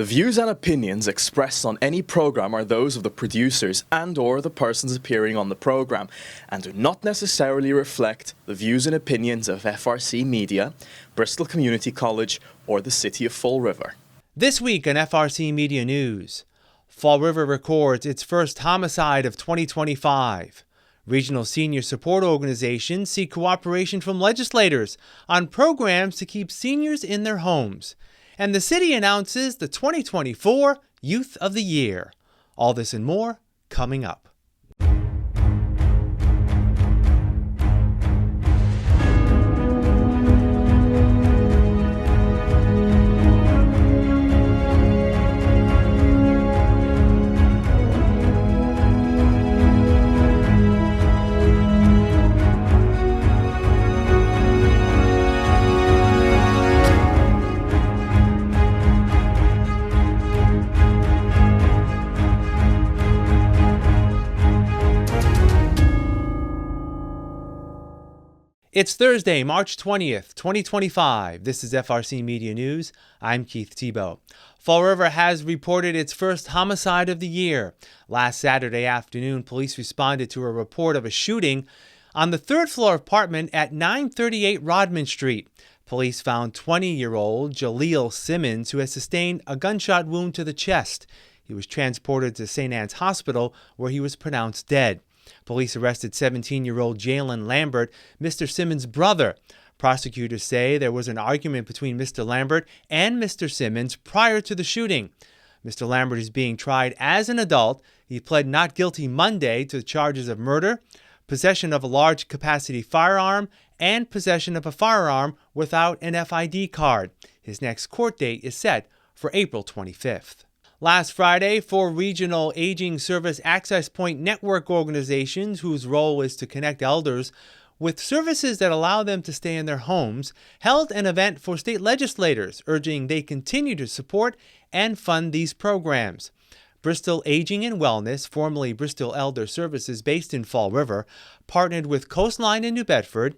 The views and opinions expressed on any program are those of the producers and/or the persons appearing on the program and do not necessarily reflect the views and opinions of FRCMedia, Bristol Community College, or the City of Fall River. This week on FRCmedia News, Fall River records its first homicide of 2025. Regional senior support organizations seek cooperation from legislators on programs to keep seniors in their homes. And the city announces the 2024 Youth of the Year. All this and more coming up. It's Thursday, March 20th, 2025. This is FRCmedia News. I'm Keith Tebow. Fall River has reported its first homicide of the year. Last Saturday afternoon, police responded to a report of a shooting on the third-floor apartment at 938 Rodman Street. Police found 20-year-old Jaleel Simmons, who has sustained a gunshot wound to the chest. He was transported to St. Anne's Hospital, where he was pronounced dead. Police arrested 17-year-old Jalen Lambert, Mr. Simmons' brother. Prosecutors say there was an argument between Mr. Lambert and Mr. Simmons prior to the shooting. Mr. Lambert is being tried as an adult. He pled not guilty Monday to the charges of murder, possession of a large-capacity firearm, and possession of a firearm without an FID card. His next court date is set for April 25th. Last Friday, 4 regional aging service access point network organizations whose role is to connect elders with services that allow them to stay in their homes held an event for state legislators, urging they continue to support and fund these programs. Bristol Aging and Wellness, formerly Bristol Elder Services based in Fall River, partnered with Coastline in New Bedford,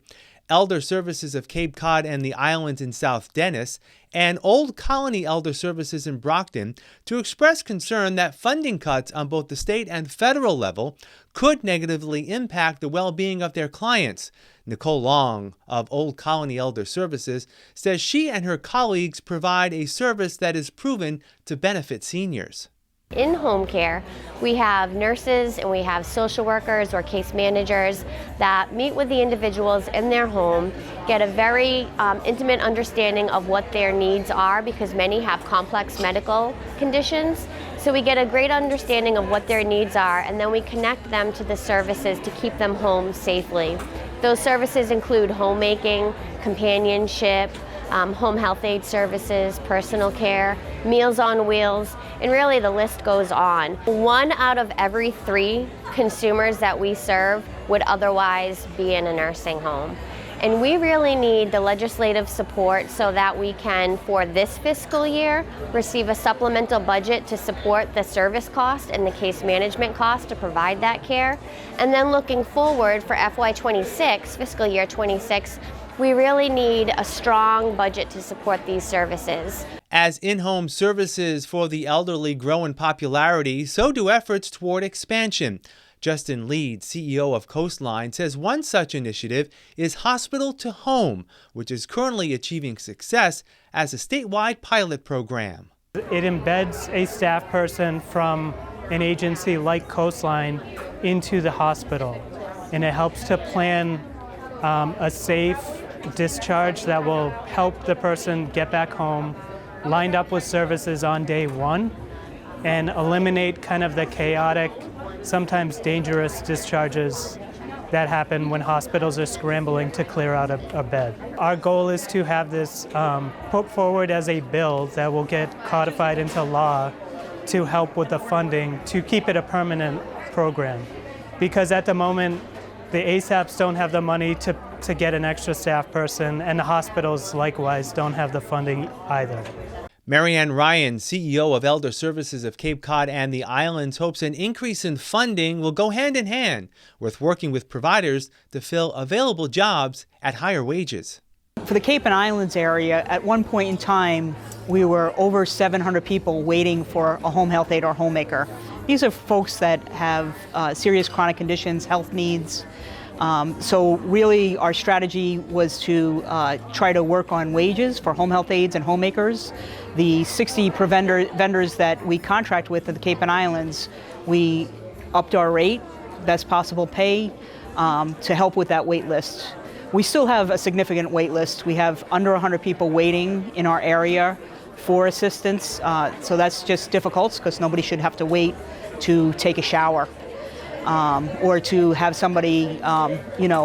Elder Services of Cape Cod and the Islands in South Dennis, and Old Colony Elder Services in Brockton to express concern that funding cuts on both the state and federal level could negatively impact the well-being of their clients. Nicole Long of Old Colony Elder Services says she and her colleagues provide a service that is proven to benefit seniors. In home care, we have nurses and we have social workers or case managers that meet with the individuals in their home, get a very intimate understanding of what their needs are, because many have complex medical conditions. So we get a great understanding of what their needs are, and then we connect them to the services to keep them home safely. Those services include homemaking, companionship, home health aid services, personal care, Meals on Wheels, and really the list goes on. 1 out of every 3 consumers that we serve would otherwise be in a nursing home. And we really need the legislative support so that we can, for this fiscal year, receive a supplemental budget to support the service cost and the case management cost to provide that care. And then looking forward for FY26, fiscal year 26, we really need a strong budget to support these services. As in-home services for the elderly grow in popularity, so do efforts toward expansion. Justin Leeds, CEO of Coastline, says one such initiative is Hospital to Home, which is currently achieving success as a statewide pilot program. It embeds a staff person from an agency like Coastline into the hospital, and it helps to plan a safe discharge that will help the person get back home, lined up with services on day 1, and eliminate kind of the chaotic, sometimes dangerous discharges that happen when hospitals are scrambling to clear out a bed. Our goal is to have this put forward as a bill that will get codified into law to help with the funding to keep it a permanent program. Because at the moment, the ASAPs don't have the money to get an extra staff person, and the hospitals likewise don't have the funding either. Marianne Ryan, CEO of Elder Services of Cape Cod and the Islands, hopes an increase in funding will go hand in hand with working with providers to fill available jobs at higher wages. For the Cape and Islands area, at one point in time, we were over 700 people waiting for a home health aide or homemaker. These are folks that have serious chronic conditions, health needs. So really our strategy was to try to work on wages for home health aides and homemakers. The 60 vendors that we contract with at the Cape and Islands, we upped our rate, best possible pay, to help with that wait list. We still have a significant wait list. We have under 100 people waiting in our area for assistance. So that's just difficult because nobody should have to wait to take a shower or to have somebody, help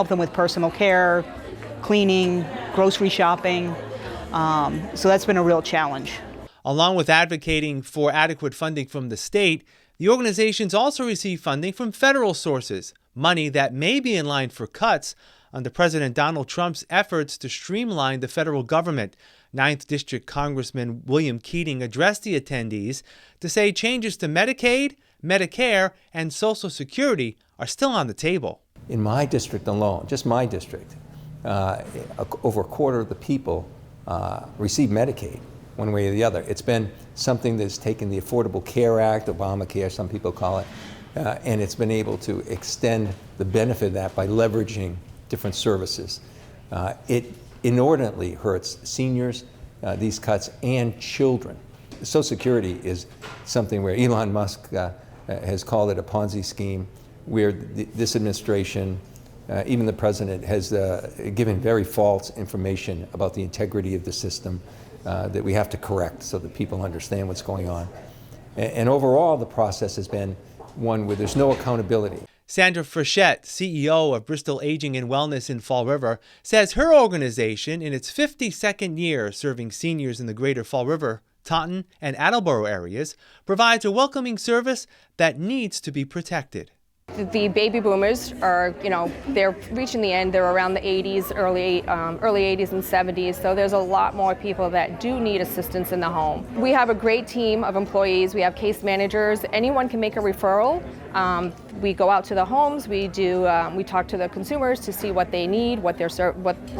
them with personal care, cleaning, grocery shopping. So that's been a real challenge. Along with advocating for adequate funding from the state, the organizations also receive funding from federal sources, money that may be in line for cuts under President Donald Trump's efforts to streamline the federal government. 9th District Congressman William Keating addressed the attendees to say changes to Medicaid, Medicare, and Social Security are still on the table. In my district alone, just my district, over a quarter of the people receive Medicaid one way or the other. It's been something that's taken the Affordable Care Act, Obamacare, some people call it, and it's been able to extend the benefit of that by leveraging different services. It inordinately hurts seniors, these cuts, and children. Social Security is something where Elon Musk has called it a Ponzi scheme, where this administration, even the president, has given very false information about the integrity of the system that we have to correct so that people understand what's going on. And overall, the process has been one where there's no accountability. Sandra Frechette, CEO of Bristol Aging and Wellness in Fall River, says her organization, in its 52nd year serving seniors in the greater Fall River, Taunton, and Attleboro areas, provides a welcoming service that needs to be protected. The baby boomers are, they're reaching the end. They're around the 80s, early 80s and 70s. So there's a lot more people that do need assistance in the home. We have a great team of employees. We have case managers. Anyone can make a referral. We go out to the homes. We talk to the consumers to see what they need, what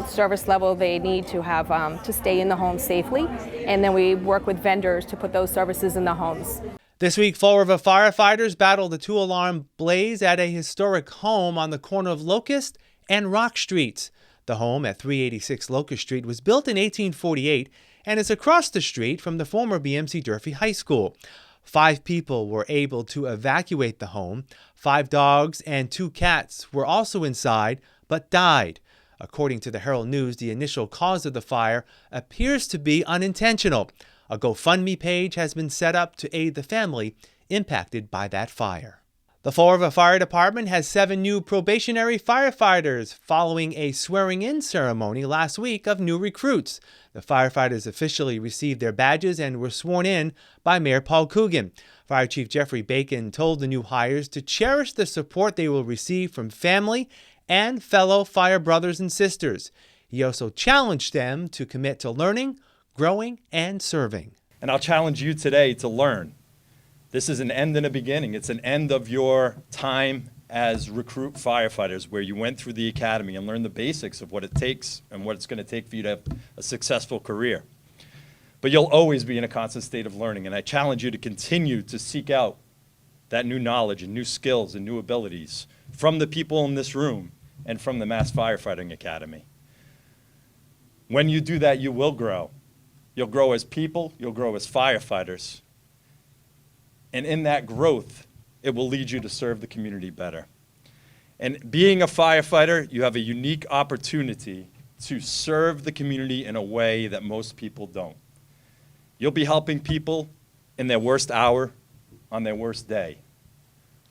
service level they need to have to stay in the home safely. And then we work with vendors to put those services in the homes. This week, Fall River firefighters battled a 2-alarm blaze at a historic home on the corner of Locust and Rock Streets. The home at 386 Locust Street was built in 1848 and is across the street from the former BMC Durfee High School. 5 people were able to evacuate the home. 5 dogs and 2 cats were also inside but died. According to the Herald News, the initial cause of the fire appears to be unintentional. A GoFundMe page has been set up to aid the family impacted by that fire. The Fall River Fire Department has 7 new probationary firefighters following a swearing-in ceremony last week of new recruits. The firefighters officially received their badges and were sworn in by Mayor Paul Coogan. Fire Chief Jeffrey Bacon told the new hires to cherish the support they will receive from family and fellow fire brothers and sisters. He also challenged them to commit to learning, growing, and serving. And I'll challenge you today to learn. This is an end and a beginning. It's an end of your time as recruit firefighters, where you went through the academy and learned the basics of what it takes and what it's going to take for you to have a successful career. But you'll always be in a constant state of learning, and I challenge you to continue to seek out that new knowledge and new skills and new abilities from the people in this room and from the Mass Firefighting Academy. When you do that, you will grow. You'll grow as people, you'll grow as firefighters. And in that growth, it will lead you to serve the community better. And being a firefighter, you have a unique opportunity to serve the community in a way that most people don't. You'll be helping people in their worst hour, on their worst day.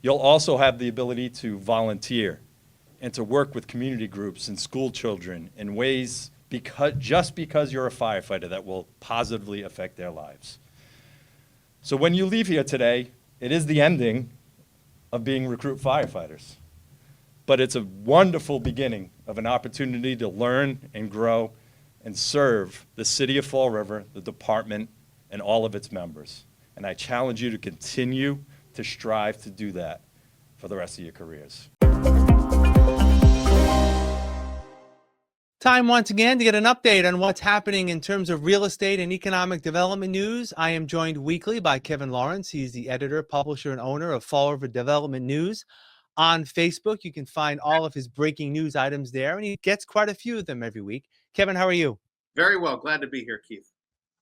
You'll also have the ability to volunteer and to work with community groups and school children in ways just because you're a firefighter that will positively affect their lives. So when you leave here today, it is the ending of being recruit firefighters. But it's a wonderful beginning of an opportunity to learn and grow and serve the city of Fall River, the department, and all of its members. And I challenge you to continue to strive to do that for the rest of your careers. Time once again to get an update on what's happening in terms of real estate and economic development news. I am joined weekly by Kevin Lawrence. He's the editor, publisher, and owner of Fall River Development News. On Facebook, you can find all of his breaking news items there, and he gets quite a few of them every week. Kevin, how are you? Very well. Glad to be here, Keith.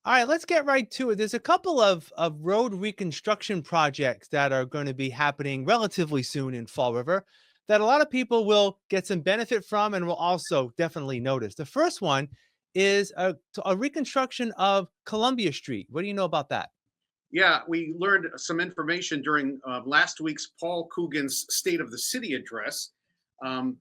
All right, let's get right to it. There's a couple of road reconstruction projects that are going to be happening relatively soon in Fall River that a lot of people will get some benefit from and will also definitely notice. The first one is a reconstruction of Columbia Street. What do you know about that? Yeah, we learned some information during last week's Paul Coogan's State of the City address. Um,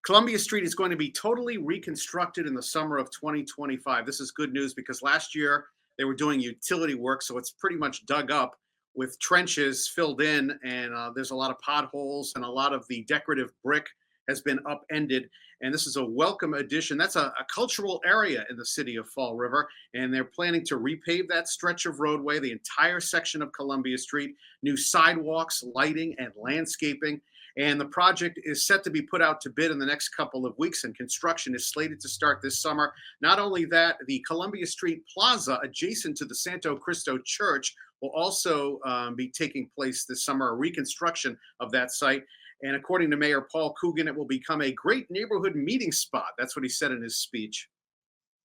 Columbia Street is going to be totally reconstructed in the summer of 2025. This is good news because last year they were doing utility work, so it's pretty much dug up with trenches filled in, and there's a lot of potholes, and a lot of the decorative brick has been upended. And this is a welcome addition. That's a cultural area in the city of Fall River, and they're planning to repave that stretch of roadway, the entire section of Columbia Street, new sidewalks, lighting, and landscaping. And the project is set to be put out to bid in the next couple of weeks, and construction is slated to start this summer. Not only that, the Columbia Street Plaza adjacent to the Santo Cristo Church will also be taking place this summer, a reconstruction of that site. And according to Mayor Paul Coogan, it will become a great neighborhood meeting spot. That's what he said in his speech.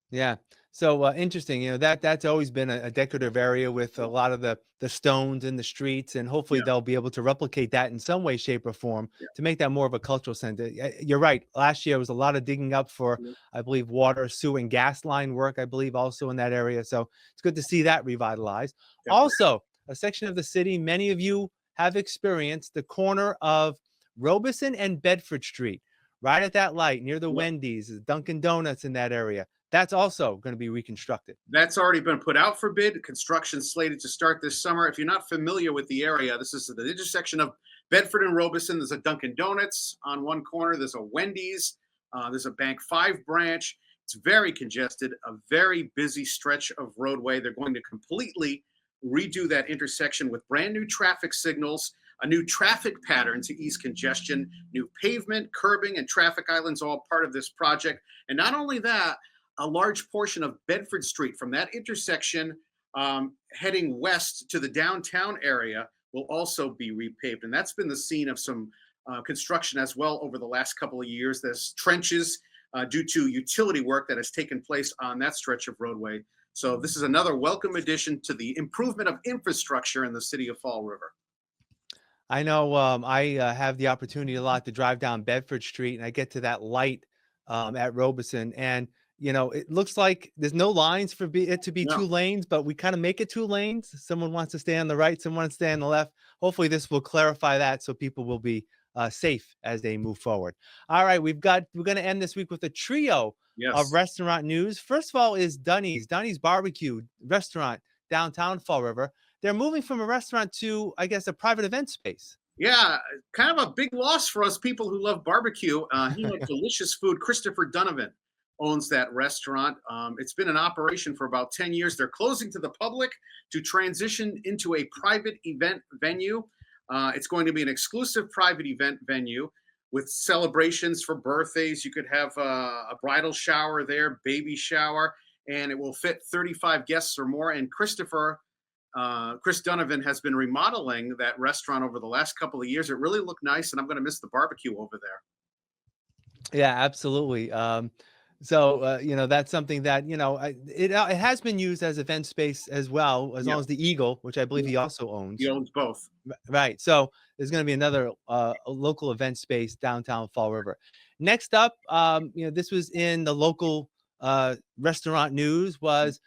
Yeah. So interesting. That's always been a decorative area with a lot of the stones in the streets, and hopefully Yeah. they'll be able to replicate that in some way, shape, or form Yeah. to make that more of a cultural center. You're right. Last year was a lot of digging up for, Yeah. I believe, water, sewer, and gas line work. I believe also in that area. So it's good to see that revitalized. Definitely. Also, a section of the city many of you have experienced, the corner of Robeson and Bedford Street, right at that light near the Yeah. Wendy's, Dunkin' Donuts in that area. That's also going to be reconstructed. That's already been put out for bid. Construction slated to start this summer. If you're not familiar with the area, this is the intersection of Bedford and Robeson. There's a Dunkin' Donuts on one corner. There's a Wendy's. There's a Bank 5 branch. It's very congested, a very busy stretch of roadway. They're going to completely redo that intersection with brand new traffic signals, a new traffic pattern to ease congestion, new pavement, curbing, and traffic islands, all part of this project. And not only that, a large portion of Bedford Street from that intersection heading west to the downtown area will also be repaved. And that's been the scene of some construction as well over the last couple of years. There's trenches due to utility work that has taken place on that stretch of roadway. So this is another welcome addition to the improvement of infrastructure in the city of Fall River. I know I have the opportunity a lot to drive down Bedford Street, and I get to that light at Robeson, and it looks like there's no lines for it to be No. 2 lanes, but we kind of make it 2 lanes. Someone wants to stay on the right, someone wants to stay on the left. Hopefully this will clarify that so people will be safe as they move forward. All right, we're going to end this week with a trio Yes. of restaurant news. First of all is Dunny's Barbecue Restaurant, downtown Fall River. They're moving from a restaurant to, I guess, a private event space. Yeah, kind of a big loss for us people who love barbecue. He had delicious food. Christopher Donovan owns that restaurant. It's been in operation for about 10 years. They're closing to the public to transition into a private event venue. It's going to be an exclusive private event venue with celebrations for birthdays. You could have a bridal shower there, baby shower, and it will fit 35 guests or more. And Chris Donovan has been remodeling that restaurant over the last couple of years. It really looked nice, and I'm going to miss the barbecue over there. Yeah, absolutely. That's something that, it has been used as event space as well, as Yeah. long as the Eagle, which I believe he also owns. He owns both. Right. So there's going to be another a local event space downtown Fall River. Next up, this was in the local restaurant news, was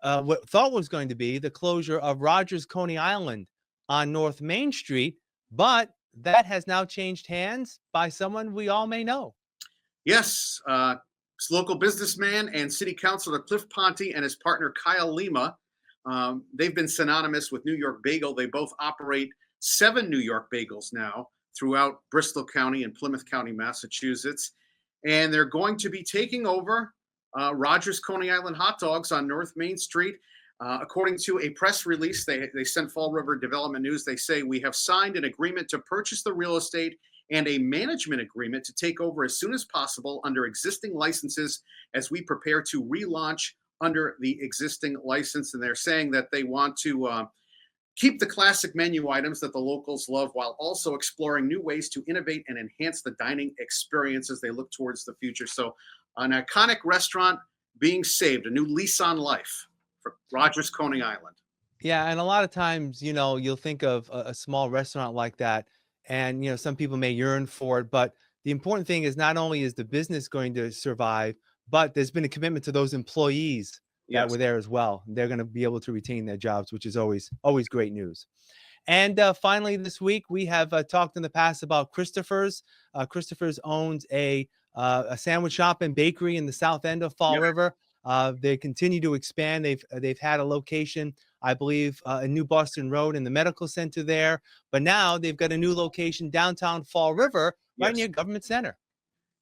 what thought was going to be the closure of Rogers Coney Island on North Main Street, but that has now changed hands by someone we all may know. Yes, local businessman and city councilor Cliff Ponte and his partner Kyle Lima. They've been synonymous with New York Bagel. They both operate 7 New York Bagels now throughout Bristol County and Plymouth County, Massachusetts. And they're going to be taking over Rogers Coney Island hot dogs on North Main Street. According to a press release they sent Fall River Development News, they say, "We have signed an agreement to purchase the real estate and a management agreement to take over as soon as possible under existing licenses as we prepare to relaunch under the existing license. And they're saying that they want to keep the classic menu items that the locals love while also exploring new ways to innovate and enhance the dining experience as they look towards the future. So, an iconic restaurant being saved, a new lease on life for Rogers, Coney Island. Yeah, and a lot of times, you'll think of a small restaurant like that, and some people may yearn for it, but the important thing is not only is the business going to survive, but there's been a commitment to those employees that Yes. were there as well. They're going to be able to retain their jobs, which is always great news. And finally, this week we have talked in the past about Christopher's. Christopher's owns a sandwich shop and bakery in the south end of Fall Yep. River. They continue to expand. They've had a location, I believe, in New Boston Road in the medical center there, but now they've got a new location downtown Fall River, right Yes. near Government Center.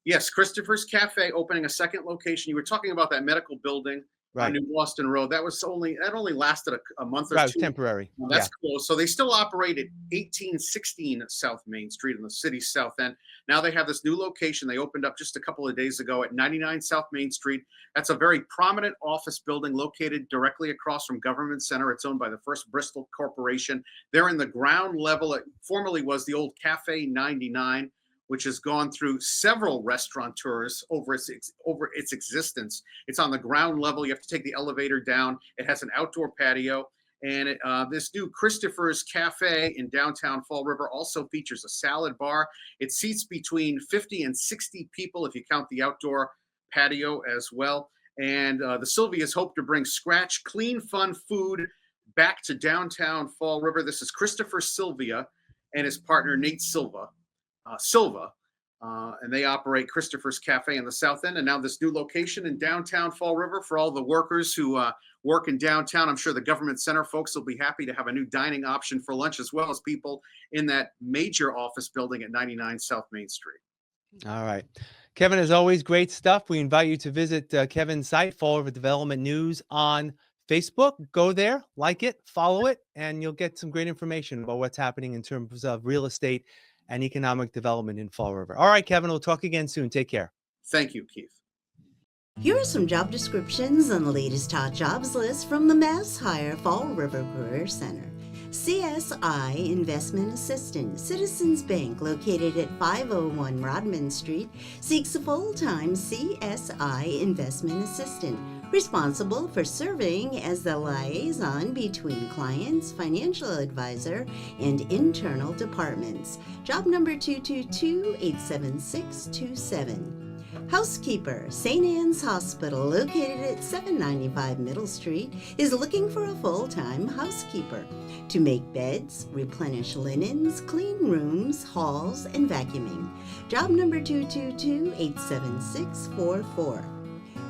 Yes, Christopher's Cafe opening a second location. You were talking about that medical building on Right, New Boston Road. That only lasted a month or right, it was two. temporary. Well, Yeah, that's close. So they still operate at 1816 South Main Street in the city's south end. Now they have this new location. They opened up just a couple of days ago at 99 South Main Street. That's a very prominent office building located directly across from Government Center. It's owned by the First Bristol Corporation. They're in the ground level. It formerly was the old Cafe 99, which has gone through several restaurateurs over its existence. It's on the ground level. You have to take the elevator down. It has an outdoor patio. And this new Christopher's Cafe in downtown Fall River also features a salad bar. It seats between 50 and 60 people if you count the outdoor patio as well. And the Sylvias hope to bring scratch, clean, fun food back to downtown Fall River. This is Christopher Sylvia and his partner Nate Silva, and they operate Christopher's Cafe in the South End. And now this new location in downtown Fall River for all the workers who work in downtown. I'm sure the Government Center folks will be happy to have a new dining option for lunch, as well as people in that major office building at 99 South Main Street. all right. Kevin, as always, great stuff. We invite you to visit Kevin's site, Fall River Development News, on Facebook. Go there, like it, follow it, and you'll get some great information about what's happening in terms of real estate and economic development in Fall River. All right, Kevin, we'll talk again soon. Take care. Thank you, Keith. Here are some job descriptions and the latest hot jobs list from the Mass Hire Fall River Career Center. CSI Investment Assistant, Citizens Bank, located at 501 Rodman Street, seeks a full-time CSI Investment Assistant, responsible for serving as the liaison between clients, financial advisor, and internal departments. Job number 222-87627. Housekeeper, St. Anne's Hospital, located at 795 Middle Street, is looking for a full-time housekeeper to make beds, replenish linens, clean rooms, halls, and vacuuming. Job number 222-87644.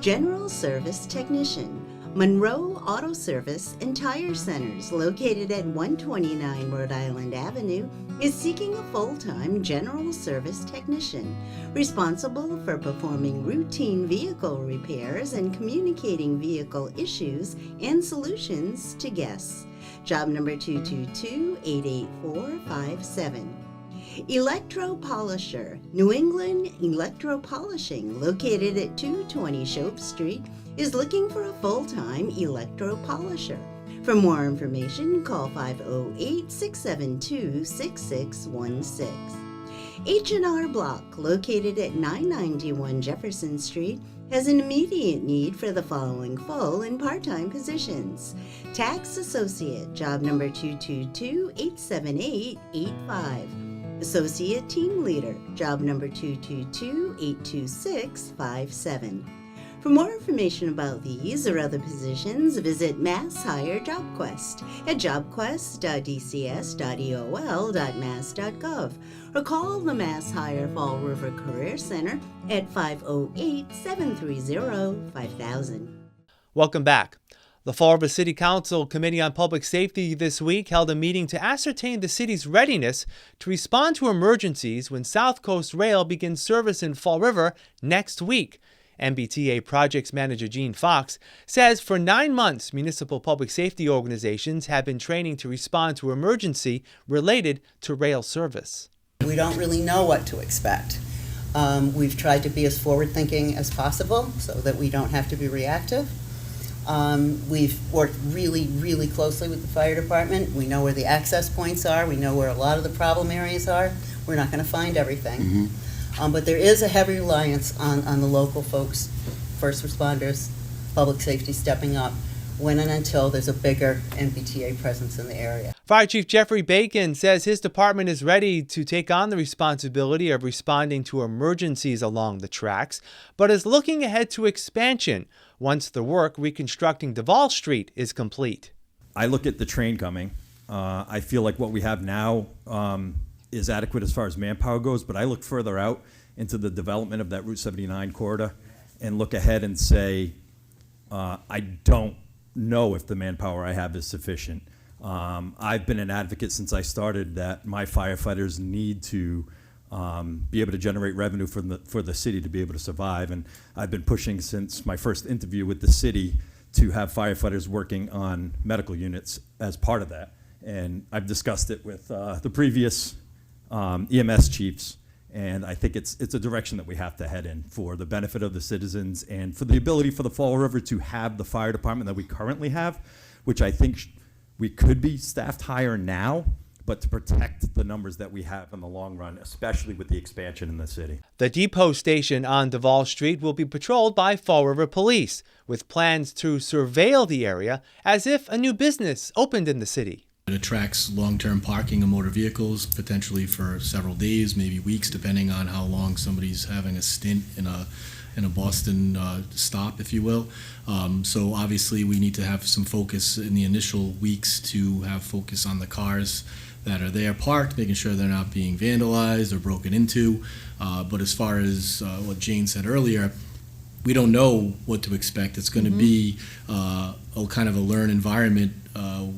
General Service Technician, Monroe Auto Service and Tire Centers, located at 129 Rhode Island Avenue, is seeking a full-time general service technician, responsible for performing routine vehicle repairs and communicating vehicle issues and solutions to guests. Job number 222-88457. Electro-Polisher, New England Electro-Polishing, located at 220 Shope Street, is looking for a full-time electro-polisher. For more information, call 508-672-6616. H&R Block, located at 991 Jefferson Street, has an immediate need for the following full and part-time positions. Tax Associate, job number 222-87885. Associate Team Leader, job number 222-82657. For more information about these or other positions, visit Mass Hire JobQuest at jobquest.dcs.eol.mass.gov or call the Mass Hire Fall River Career Center at 508-730-5000. Welcome back. The Fall River City Council Committee on Public Safety this week held a meeting to ascertain the city's readiness to respond to emergencies when South Coast Rail begins service in Fall River next week. MBTA Projects Manager Gene Fox says for 9 months, municipal public safety organizations have been training to respond to emergency related to rail service. We don't really know what to expect. We've tried to be as forward-thinking as possible so that we don't have to be reactive. We've worked really, really closely with the fire department. We know where the access points are. We know where a lot of the problem areas are. We're not going to find everything. But there is a heavy reliance on the local folks, first responders, public safety stepping up when and until there's a bigger MBTA presence in the area. Fire Chief Jeffrey Bacon says his department is ready to take on the responsibility of responding to emergencies along the tracks, but is looking ahead to expansion once the work reconstructing Duval Street is complete. I look at the train coming. I feel like what we have now is adequate as far as manpower goes, but I look further out into the development of that Route 79 corridor and look ahead and say, I don't know if the manpower I have is sufficient. I've been an advocate since I started that my firefighters need to be able to generate revenue for the city to be able to survive. And I've been pushing since my first interview with the city to have firefighters working on medical units as part of that. And I've discussed it with the previous EMS chiefs. And I think it's a direction that we have to head in for the benefit of the citizens and for the ability for the Fall River to have the fire department that we currently have, which I think we could be staffed higher now, but to protect the numbers that we have in the long run, especially with the expansion in the city. The depot station on Duval Street will be patrolled by Fall River Police, with plans to surveil the area as if a new business opened in the city. It attracts long-term parking of motor vehicles, potentially for several days, maybe weeks, depending on how long somebody's having a stint in a Boston stop, if you will. So obviously we need to have some focus in the initial weeks to have focus on the cars that are there parked, making sure they're not being vandalized or broken into. But as far as what Jane said earlier, we don't know what to expect. It's going to be a kind of a learn environment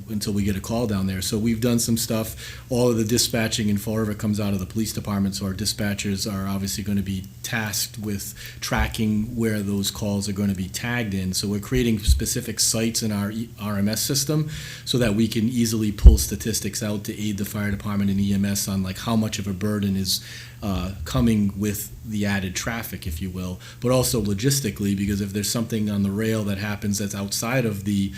until we get a call down there. So we've done some stuff. All of the dispatching in Fall River comes out of the police department, so our dispatchers are obviously going to be tasked with tracking where those calls are going to be tagged in. So we're creating specific sites in our RMS system so that we can easily pull statistics out to aid the fire department and EMS on like how much of a burden is coming with the added traffic, if you will, but also logistically, because if there's something on the rail that happens that's outside of the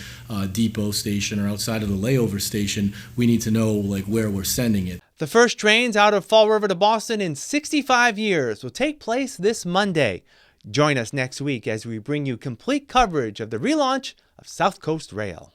depot station or outside of the layover station, we need to know like where we're sending it. The first trains out of Fall River to Boston in 65 years will take place this Monday. Join us next week as we bring you complete coverage of the relaunch of South Coast Rail.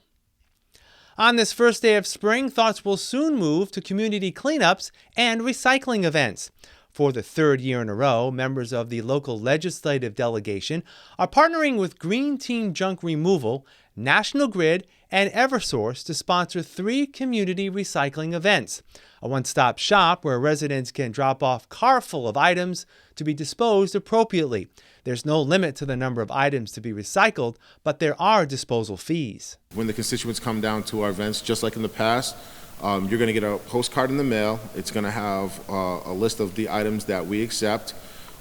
On this first day of spring, thoughts will soon move to community cleanups and recycling events. For the third year in a row, members of the local legislative delegation are partnering with Green Team Junk Removal, National Grid, and Eversource to sponsor 3 community recycling events. A one-stop shop where residents can drop off a car full of items to be disposed appropriately. There's no limit to the number of items to be recycled, but there are disposal fees. When the constituents come down to our events, just like in the past, you're going to get a postcard in the mail. It's going to have a list of the items that we accept.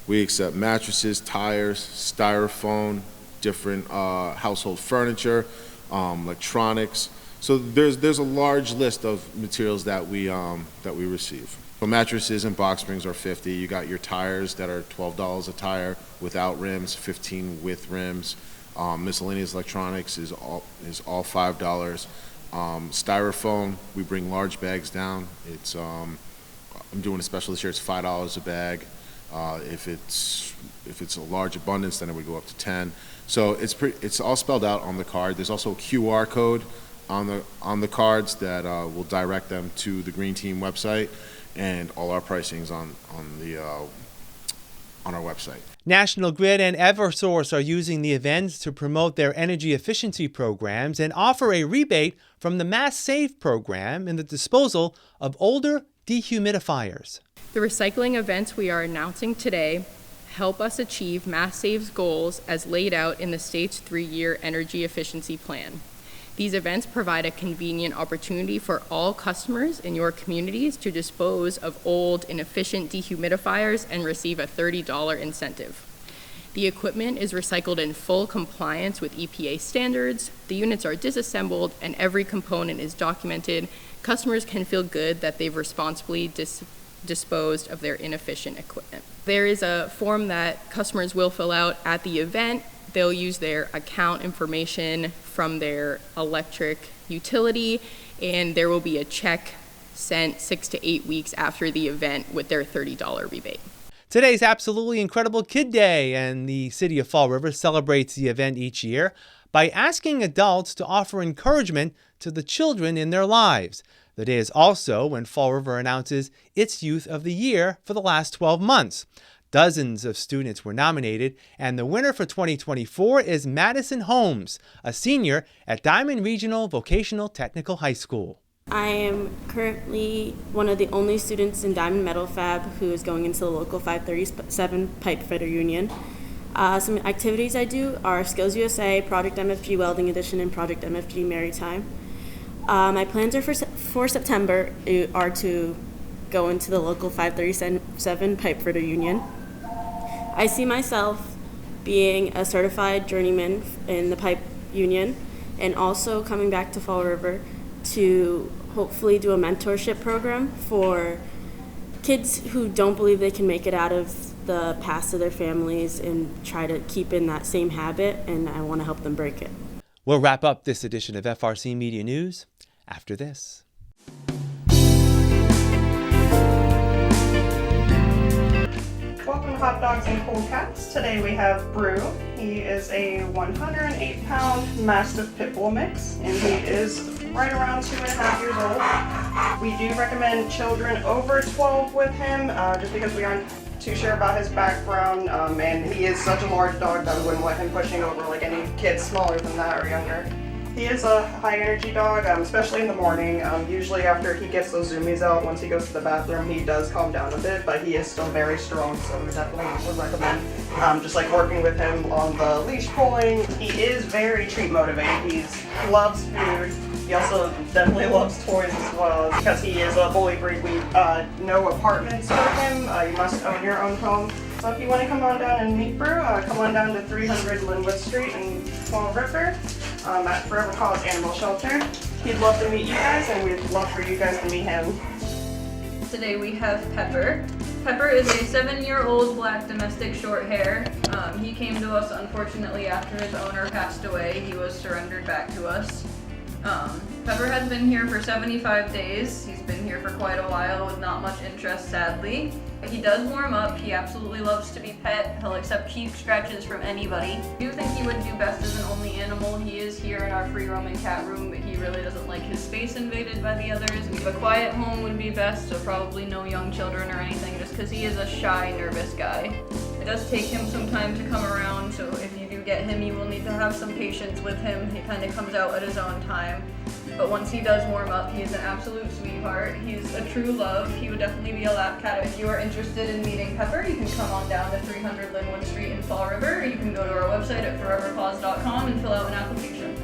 We accept mattresses, tires, styrofoam, different household furniture, electronics. So there's a large list of materials that we receive. So mattresses and box springs are $50. You got your tires that are $12 a tire without rims, $15 with rims. Miscellaneous electronics is all $5. Styrofoam, we bring large bags down. It's I'm doing a special this year. It's $5 a bag. If it's a large abundance, then it would go up to 10. So it's all spelled out on the card. There's also a QR code on the cards that will direct them to the Green Team website, and all our pricing's on our website. National Grid and Eversource are using the events to promote their energy efficiency programs and offer a rebate from the Mass Save program in the disposal of older dehumidifiers. The recycling events we are announcing today help us achieve Mass Save's goals as laid out in the state's 3-year energy efficiency plan. These events provide a convenient opportunity for all customers in your communities to dispose of old, inefficient dehumidifiers and receive a $30 incentive. The equipment is recycled in full compliance with EPA standards, the units are disassembled, and every component is documented. Customers can feel good that they've responsibly disposed of their inefficient equipment. There is a form that customers will fill out at the event. They'll use their account information from their electric utility, and there will be a check sent 6 to 8 weeks after the event with their $30 rebate. Today's absolutely incredible Kid Day, and the city of Fall River celebrates the event each year by asking adults to offer encouragement to the children in their lives. The day is also when Fall River announces its Youth of the Year for the last 12 months. Dozens of students were nominated, and the winner for 2024 is Madison Holmes, a senior at Diamond Regional Vocational Technical High School. I am currently one of the only students in Diamond Metal Fab who is going into the local 537 pipe fitter union. Some activities I do are Skills USA, Project MFG Welding Edition, and Project MFG Maritime. My plans are for September are to go into the local 537 pipe fitter union. I see myself being a certified journeyman in the pipe union, and also coming back to Fall River to hopefully do a mentorship program for kids who don't believe they can make it out of the past of their families and try to keep in that same habit, and I want to help them break it. We'll wrap up this edition of FRC Media News after this. Welcome to Hot Dogs and Cold Cats. Today we have Brew. He is a 108-pound Mastiff Pit Bull mix, and he is right around 2.5 years old. We do recommend children over 12 with him, just because we aren't too sure about his background, and he is such a large dog that we wouldn't want him pushing over like any kids smaller than that or younger. He is a high energy dog, especially in the morning. Usually after he gets those zoomies out, once he goes to the bathroom, he does calm down a bit, but he is still very strong, so we definitely would recommend just like working with him on the leash pulling. He is very treat motivated. He loves food. He also definitely loves toys as well. Because he is a bully breed, we no apartments for him. You must own your own home. So if you want to come on down and meet Brew, come on down to 300 Linwood Street in Fall River at Forever Cause Animal Shelter. He'd love to meet you guys, and we'd love for you guys to meet him. Today we have Pepper. Pepper is a 7-year-old black domestic short hair. He came to us unfortunately after his owner passed away. He was surrendered back to us. Pepper has been here for 75 days. He's been here for quite a while with not much interest, sadly. He does warm up. He absolutely loves to be pet. He'll accept cheap scratches from anybody. I do think he would do best as an only animal. He is here in our free roaming cat room, but he really doesn't like his space invaded by the others. A quiet home would be best, so probably no young children or anything, just because he is a shy, nervous guy. It does take him some time to come around, so if you do get him, you will need to have some patience with him. He kind of comes out at his own time. But once he does warm up, he is an absolute sweetheart. He's a true love. He would definitely be a lap cat. If you are interested in meeting Pepper, you can come on down to 300 Linwood Street in Fall River, or you can go to our website at foreverpaws.com and fill out an application.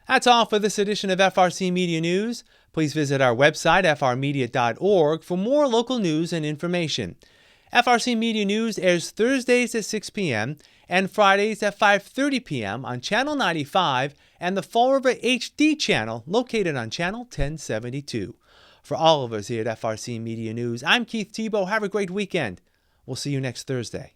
That's all for this edition of FRC Media News. Please visit our website, frmedia.org, for more local news and information. FRC Media News airs Thursdays at 6 p.m. and Fridays at 5:30 p.m. on Channel 95 and the Fall River HD channel located on Channel 1072. For all of us here at FRC Media News, I'm Keith Tebow. Have a great weekend. We'll see you next Thursday.